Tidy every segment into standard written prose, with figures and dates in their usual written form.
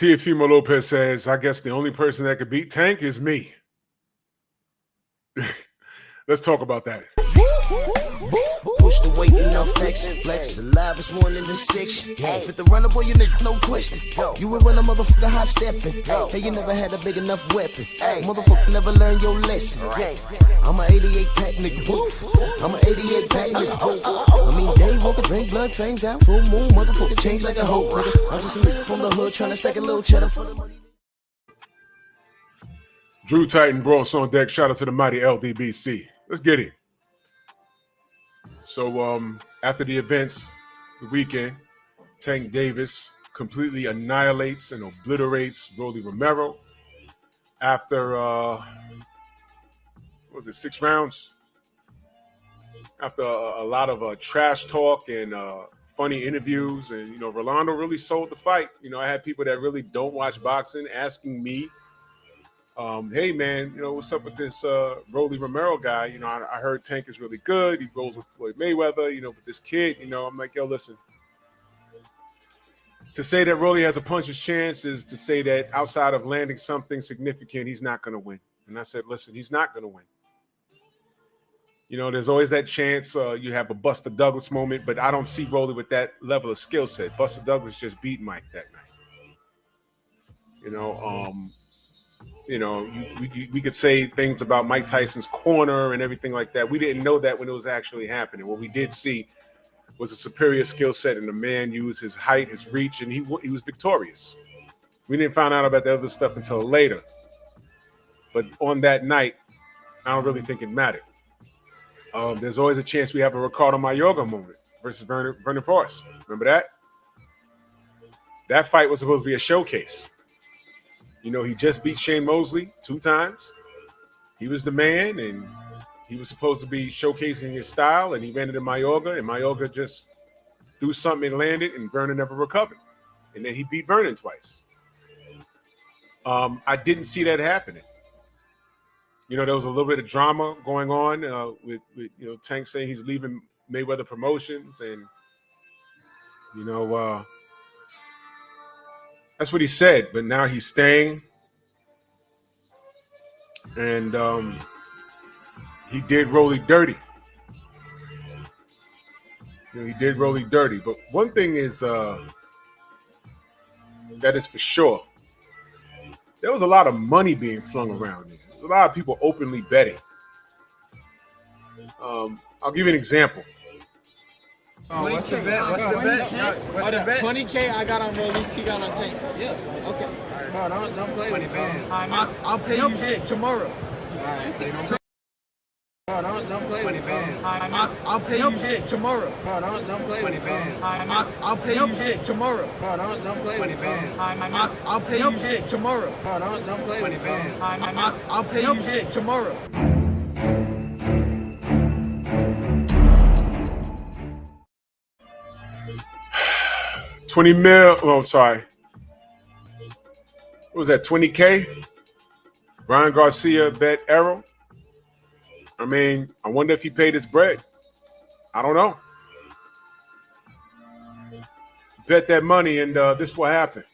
Teofimo Lopez says, I guess the only person that could beat Tank is me. Let's talk about that. Push the weight in no flex. The live is one in the six. Fit the runner, boy, you nigga, no question. You will run a motherfucker high stepping. Hey, you never had a big enough weapon. Motherfucker never learned your lesson. I'm an 88 pack nigga. I'm an 88 pack nigga. I mean, day walker, drink blood, trains out, full moon, motherfucker change like a hoe. I'm just a nigga from the hood trying to stack a little cheddar for the money. Drew Titan Bros on deck. Shout out to the mighty LDBC. Let's get it. So after the events, the weekend, Tank Davis completely annihilates and obliterates Rolly Romero. After, what was it, 6 rounds? After a lot of trash talk and funny interviews. And, Rolando really sold the fight. I had people that really don't watch boxing asking me, hey, man, what's up with this Rolly Romero guy? I heard Tank is really good. He rolls with Floyd Mayweather, with this kid. I'm like, yo, listen. To say that Rolly has a puncher's chance is to say that outside of landing something significant, he's not going to win. And I said, listen, he's not going to win. There's always that chance you have a Buster Douglas moment, but I don't see Rolly with that level of skill set. Buster Douglas just beat Mike that night. We could say things about Mike Tyson's corner and everything like that. We didn't know that when it was actually happening. What we did see was a superior skill set, and the man used his height, his reach, and he was victorious. We didn't find out about the other stuff until later. But on that night, I don't really think it mattered. There's always a chance we have a Ricardo Mayorga moment versus Vernon Forrest. Remember that? That fight was supposed to be a showcase. He just beat Shane Mosley 2 times. He was the man, and he was supposed to be showcasing his style, and he ran into Mayorga, and Mayorga just threw something and landed, and Vernon never recovered. And then he beat Vernon twice. I didn't see that happening. There was a little bit of drama going on with Tank saying he's leaving Mayweather Promotions, and, that's what he said, but now he's staying. And he did Rolly dirty. He did Rolly dirty. But one thing is that is for sure. There was a lot of money being flung around here. There's a lot of people openly betting. I'll give you an example. What's the bet? What's the bet? What's the bet? 20K I got on Rollies, he got on Tank. Yeah. Okay. No, don't play with me. I'll pay you shit tomorrow. Alright, so you don't don't play with me. I'll pay you shit tomorrow. No, don't play with me. I'll pay you shit tomorrow. No, don't play with me. I'll pay you shit tomorrow. No, don't play with me. I'll pay you shit tomorrow. $20 million. Oh, I'm sorry. What was that? 20K. Ryan Garcia bet Errol. I mean, I wonder if he paid his bread. I don't know. Bet that money, and this is what happened.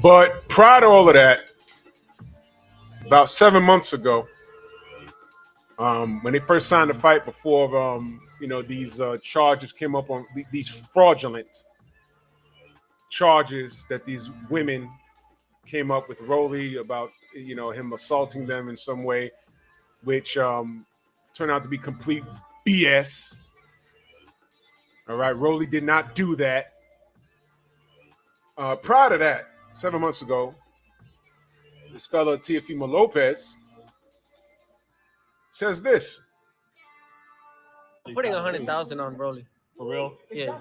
But prior to all of that, about 7 months ago, when they first signed the fight, before these charges came up on these fraudulent charges that these women came up with Rolly about, him assaulting them in some way, which turned out to be complete BS. All right, Rolly did not do that. Prior to that, 7 months ago, this fella Teofimo Lopez says this. I'm putting 100,000 on Broly. For real? Yeah,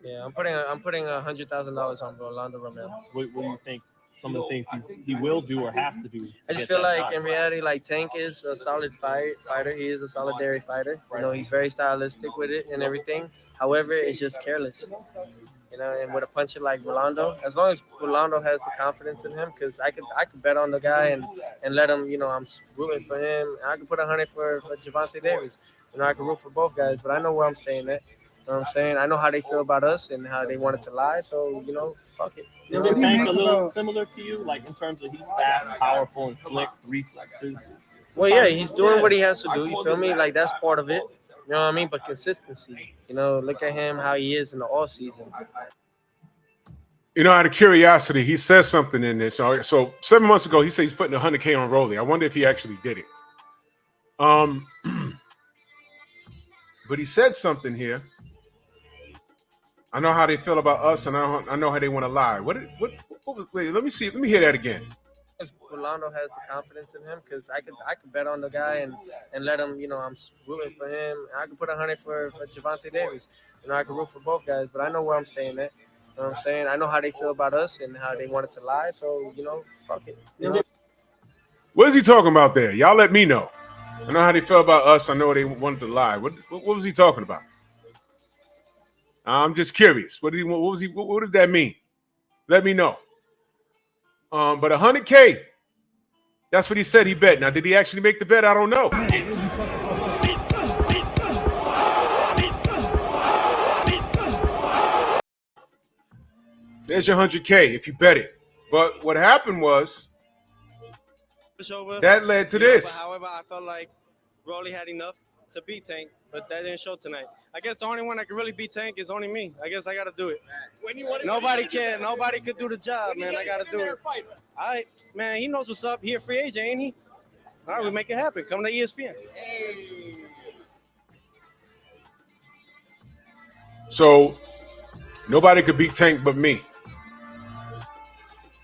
yeah. I'm putting $100,000 on Rolando Romero. What do you think? Some of the things he will do or has to do. I just feel like in reality, like Tank is a solid fighter. He is a solitary fighter. You know, he's very stylistic with it and everything. However, it's just careless. You know, and with a puncher like Rolando, as long as Rolando has the confidence in him, because I could bet on the guy and let him. You know, I'm rooting for him. I could put 100 for Javante Davis. You know, I could root for both guys, but I know where I'm staying at. You know what I'm saying? I know how they feel about us and how they wanted to lie. So, you know, fuck it. Is it Tank a little similar to you, like in terms of he's fast, powerful, and slick reflexes? Well, yeah, he's doing what he has to do. You feel me? Like, that's part of it. You know what I mean? But consistency. You know, look at him, how he is in the off season. You know, out of curiosity, he says something in this. So 7 months ago, he said he's putting 100K on Rolly. I wonder if he actually did it. But he said something here. I know how they feel about us, and I know how they want to lie. What was, wait, let me see. Let me hear that again. Rolando has the confidence in him, because I could bet on the guy and let him. You know, I'm rooting for him. I could put 100 for Javante Davis. You know, I could root for both guys, but I know where I'm staying at. You know what I'm saying? I know how they feel about us and how they wanted to lie. So, you know, fuck it. You know? What is he talking about there? Y'all let me know. I know how they feel about us. I know they wanted to lie. What was he talking about? I'm just curious. What did that mean? Let me know. But 100K. That's what he said he bet. Now, did he actually make the bet? I don't know. There's your 100K if you bet it. But what happened was that led to this. However, I felt like Rolly had enough to beat Tank, but that didn't show tonight. I guess the only one that can really beat Tank is only me. I guess I got to do it. Nobody can. Nobody could do the job, man. I got to do it. All right, man, he knows what's up. He a free agent, ain't he? All right, we make it happen. Come to ESPN. So nobody could beat Tank but me.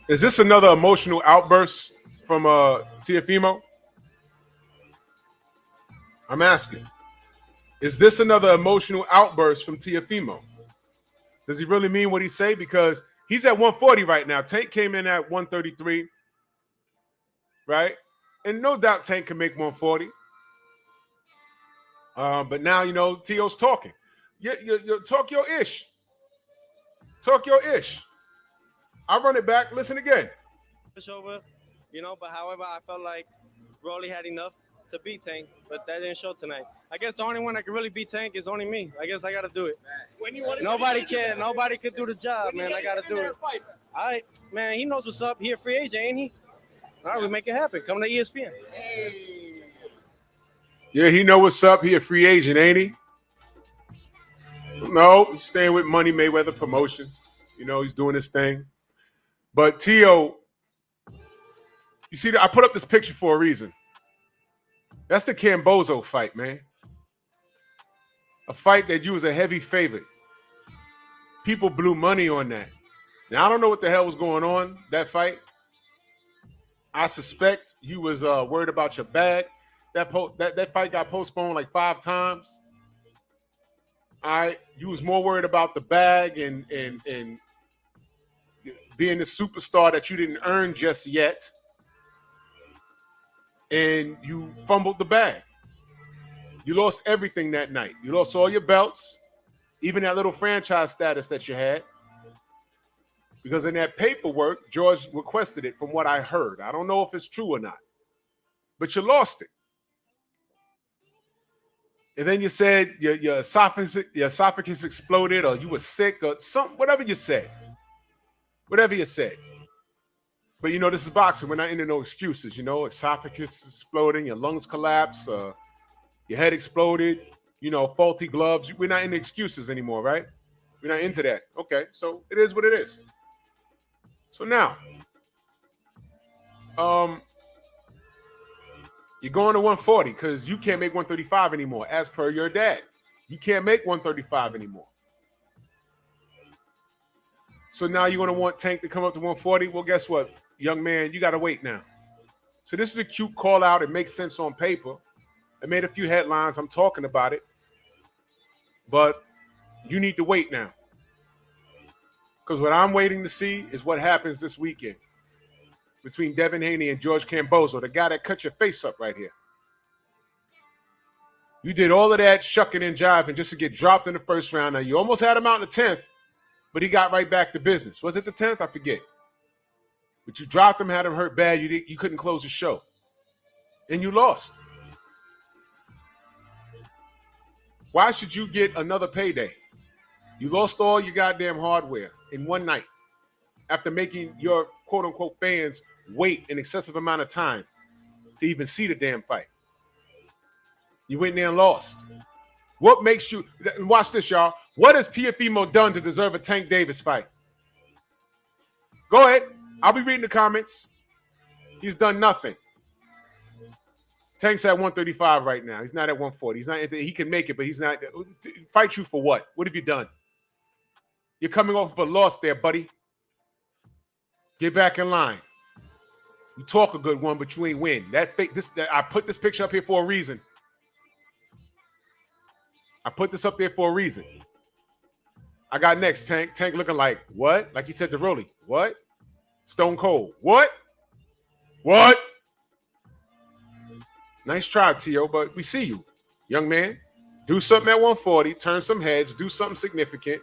Is this another emotional outburst from Teofimo? I'm asking. Is this another emotional outburst from Teofimo? Does he really mean what he say? Because he's at 140 right now. Tank came in at 133, right? And no doubt Tank can make 140. But now, you know, Tio's talking. You talk your ish. Talk your ish. I'll run it back. Listen again. Over, you know, but however, I felt like Rolly had enough to beat Tank, but that didn't show tonight. I guess the only one that can really beat Tank is only me. I guess I got to do it. Nobody can. Nobody could do the job, man. I got to do it. All right, man, he knows what's up. He a free agent, ain't he? All right, we make it happen. Come to ESPN. Yeah, he know what's up. He a free agent, ain't he? No, he's staying with Money Mayweather Promotions. You know, he's doing his thing. But Tio, you see, I put up this picture for a reason. That's the Cambozo fight, man. A fight that you was a heavy favorite. People blew money on that. Now, I don't know what the hell was going on, that fight. I suspect you was worried about your bag. That fight got postponed like 5 times. All right. You was more worried about the bag and being the superstar that you didn't earn just yet. And you fumbled the bag. You lost everything that night. You lost all your belts, even that little franchise status that you had. Because in that paperwork, George requested it from what I heard. I don't know if it's true or not. But you lost it. And then you said your esophagus exploded, or you were sick, or something, whatever you said. Whatever you said. But, you know, this is boxing. We're not into no excuses, you know. Esophagus exploding, your lungs collapse, your head exploded, you know, faulty gloves. We're not into excuses anymore, right? We're not into that. Okay, so it is what it is. So now, you're going to 140 because you can't make 135 anymore, as per your dad. You can't make 135 anymore. So now you're going to want Tank to come up to 140? Well, guess what, young man? You got to wait now. So this is a cute call out. It makes sense on paper. It made a few headlines. I'm talking about it. But you need to wait now. Because what I'm waiting to see is what happens this weekend between Devin Haney and George Cambozo, the guy that cut your face up right here. You did all of that shucking and jiving just to get dropped in the first round. Now, you almost had him out in the 10th, but he got right back to business. Was it the 10th? I forget. But you dropped him, had him hurt bad. You couldn't close the show. And you lost. Why should you get another payday? You lost all your goddamn hardware in one night after making your quote-unquote fans wait an excessive amount of time to even see the damn fight. You went in there and lost. What makes you – watch this, y'all. What has Teofimo done to deserve a Tank Davis fight? Go ahead. I'll be reading the comments. He's done nothing. Tank's at 135 right now. He's not at 140. He's not. He can make it, but he's not. Fight you for what? What have you done? You're coming off of a loss there, buddy. Get back in line. You talk a good one, but you ain't win. I put this picture up here for a reason. I put this up there for a reason. I got next, Tank. Tank looking like, what? Like he said to Rolly, what? Stone Cold, what? What? Nice try, Tio, but we see you. Young man, do something at 140, turn some heads, do something significant.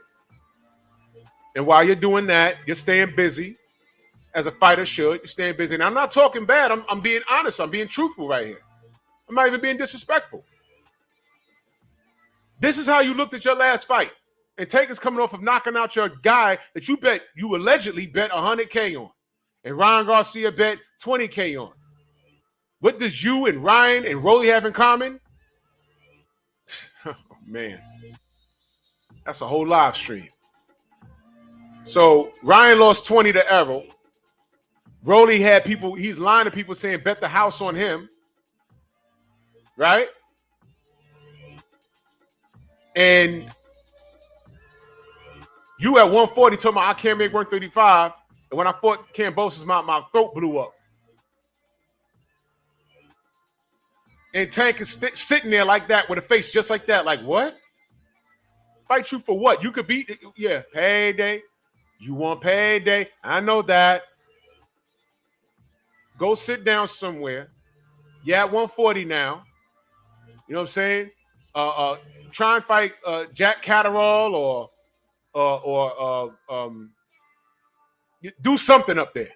And while you're doing that, you're staying busy, as a fighter should. You're staying busy. And I'm not talking bad. I'm being honest. I'm being truthful right here. I'm not even being disrespectful. This is how you looked at your last fight. And Tank is coming off of knocking out your guy that you allegedly bet 100K on. And Ryan Garcia bet 20K on. What does you and Ryan and Rolly have in common? Oh, man. That's a whole live stream. So Ryan lost 20 to Errol. Rolly had people, he's lying to people saying bet the house on him. Right? And you at 140 told me I can't make 135. And when I fought Cambosis, my throat blew up. And Tank is sitting there like that with a face just like that. Like, what? Fight you for what? You could beat, yeah, payday. You want payday. I know that. Go sit down somewhere. You're at 140 now. You know what I'm saying? Try and fight Jack Catterall or do something up there.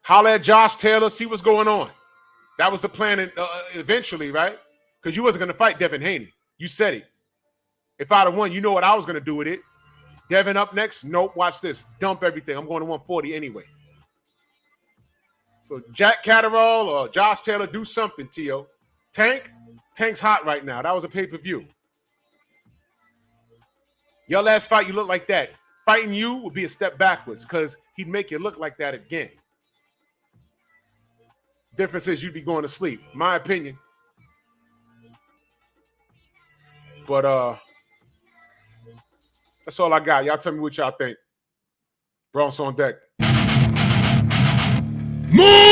Holler at Josh Taylor, see what's going on. That was the plan eventually, right? Because you wasn't going to fight Devin Haney. You said it. If I'd have won, you know what I was going to do with it. Devin up next? Nope, watch this. Dump everything. I'm going to 140 anyway. So Jack Catterall or Josh Taylor, do something, Tio. Tank's hot right now. That was a pay-per-view. Your last fight, you look like that. Fighting you would be a step backwards because he'd make you look like that again. Difference is you'd be going to sleep. My opinion. But that's all I got. Y'all tell me what y'all think. Bronx on deck. Move!